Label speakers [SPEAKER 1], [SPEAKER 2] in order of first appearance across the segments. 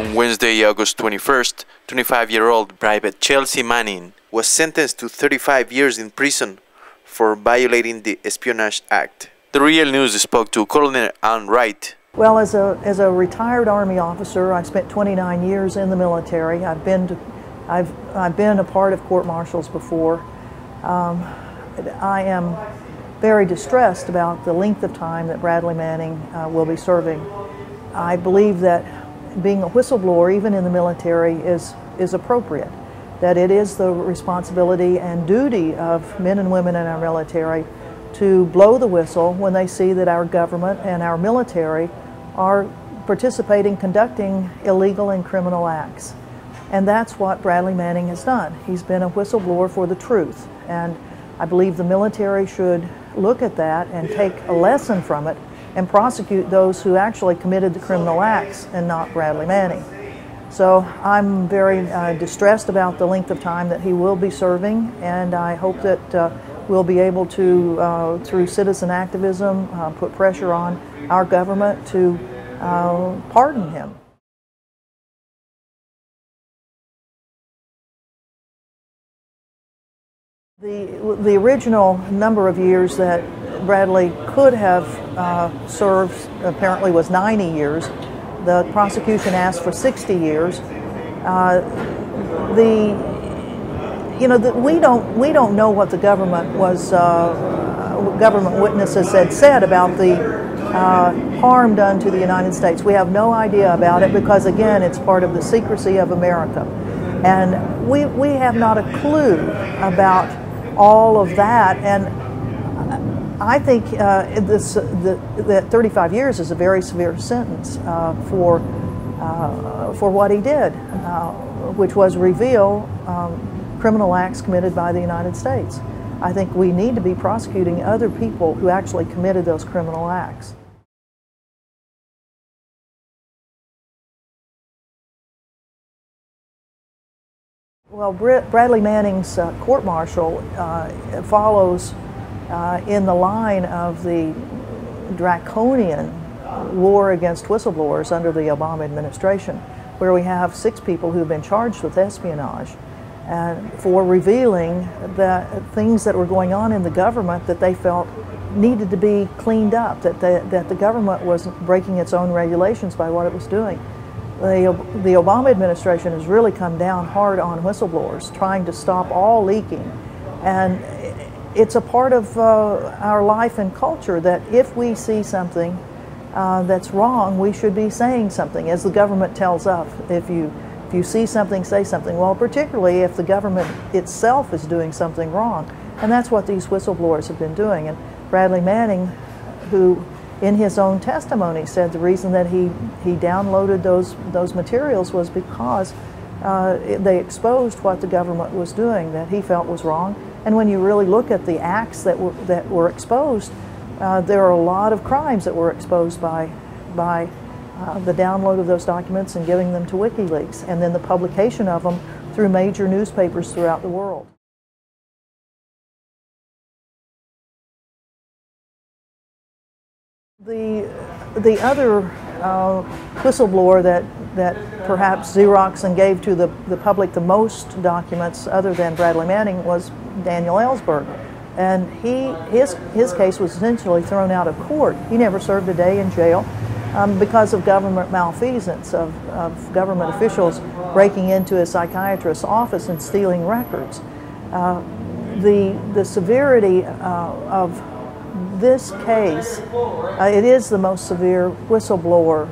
[SPEAKER 1] On Wednesday, August 21st, 25-year-old Private Chelsea Manning was sentenced to 35 years in prison for violating the Espionage Act. The Real News spoke to Colonel Wright.
[SPEAKER 2] Well, as a retired Army officer, I spent 29 years in the military. I've been a part of court-martials before. I am very distressed about the length of time that Bradley Manning will be serving. I believe that being a whistleblower, even in the military, is appropriate. That it is the responsibility and duty of men and women in our military to blow the whistle when they see that our government and our military are participating, conducting illegal and criminal acts. And that's what Bradley Manning has done. He's been a whistleblower for the truth. And I believe the military should look at that and take a lesson from it and prosecute those who actually committed the criminal acts and not Bradley Manning. So I'm very distressed about the length of time that he will be serving, and I hope that we'll be able to, through citizen activism, put pressure on our government to pardon him. The original number of years that Bradley could have served apparently was 90 years. The prosecution asked for 60 years. We don't know what the government government witnesses had said about the harm done to the United States. We have no idea about it because, again, it's part of the secrecy of America, and we have not a clue about all of that. And I think that 35 years is a very severe sentence for what he did, which was reveal criminal acts committed by the United States. I think we need to be prosecuting other people who actually committed those criminal acts. Well, Bradley Manning's court-martial follows in the line of the draconian war against whistleblowers under the Obama administration, where we have 6 people who've been charged with espionage and for revealing the things that were going on in the government that they felt needed to be cleaned up, that the government was breaking its own regulations by what it was doing. The Obama administration has really come down hard on whistleblowers, trying to stop all leaking. And it's a part of our life and culture that if we see something that's wrong, we should be saying something, as the government tells us. If you see something, say something. Well, particularly if the government itself is doing something wrong. And that's what these whistleblowers have been doing. And Bradley Manning, who in his own testimony said the reason that he downloaded those materials was because they exposed what the government was doing that he felt was wrong. And when you really look at the acts that were exposed, there are a lot of crimes that were exposed by the download of those documents and giving them to Wikileaks, and then the publication of them through major newspapers throughout the world. The other whistleblower that perhaps Xerox and gave to the public the most documents other than Bradley Manning was Daniel Ellsberg. And his case was essentially thrown out of court. He never served a day in jail because of government malfeasance, of government officials breaking into a psychiatrist's office and stealing records. The severity of this case, it is the most severe whistleblower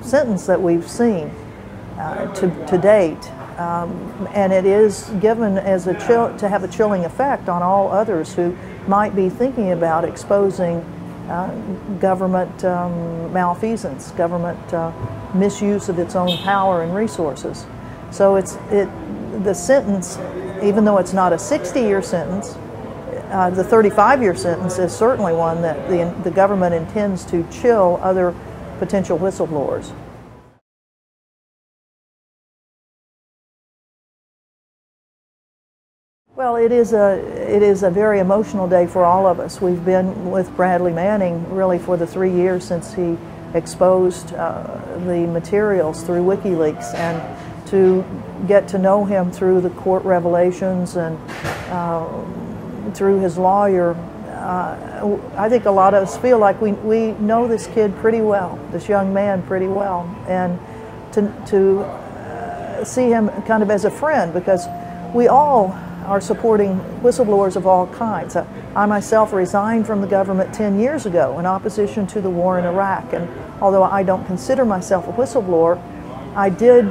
[SPEAKER 2] sentence that we've seen to date. And it is given as to have a chilling effect on all others who might be thinking about exposing government malfeasance, government misuse of its own power and resources. So the sentence, even though it's not a 60-year sentence, the 35-year sentence is certainly one that the government intends to chill other potential whistleblowers. Well, it is a very emotional day for all of us. We've been with Bradley Manning really for the 3 years since he exposed the materials through WikiLeaks, and to get to know him through the court revelations and through his lawyer. I think a lot of us feel like we know this kid pretty well, this young man pretty well, and to see him kind of as a friend, because we all are supporting whistleblowers of all kinds. I myself resigned from the government 10 years ago in opposition to the war in Iraq, and although I don't consider myself a whistleblower, I did,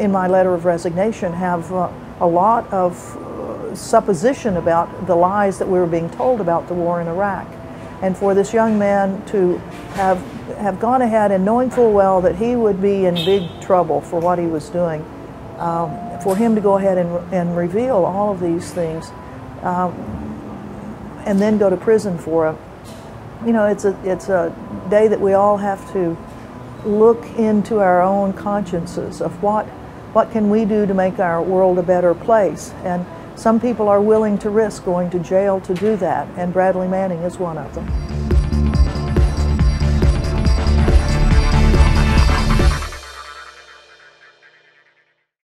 [SPEAKER 2] in my letter of resignation, have a lot of supposition about the lies that we were being told about the war in Iraq. And for this young man to have gone ahead and knowing full well that he would be in big trouble for what he was doing, for him to go ahead and reveal all of these things, and then go to prison for it, you know, it's a day that we all have to look into our own consciences of what can we do to make our world a better place. And some people are willing to risk going to jail to do that, and Bradley Manning is one of them.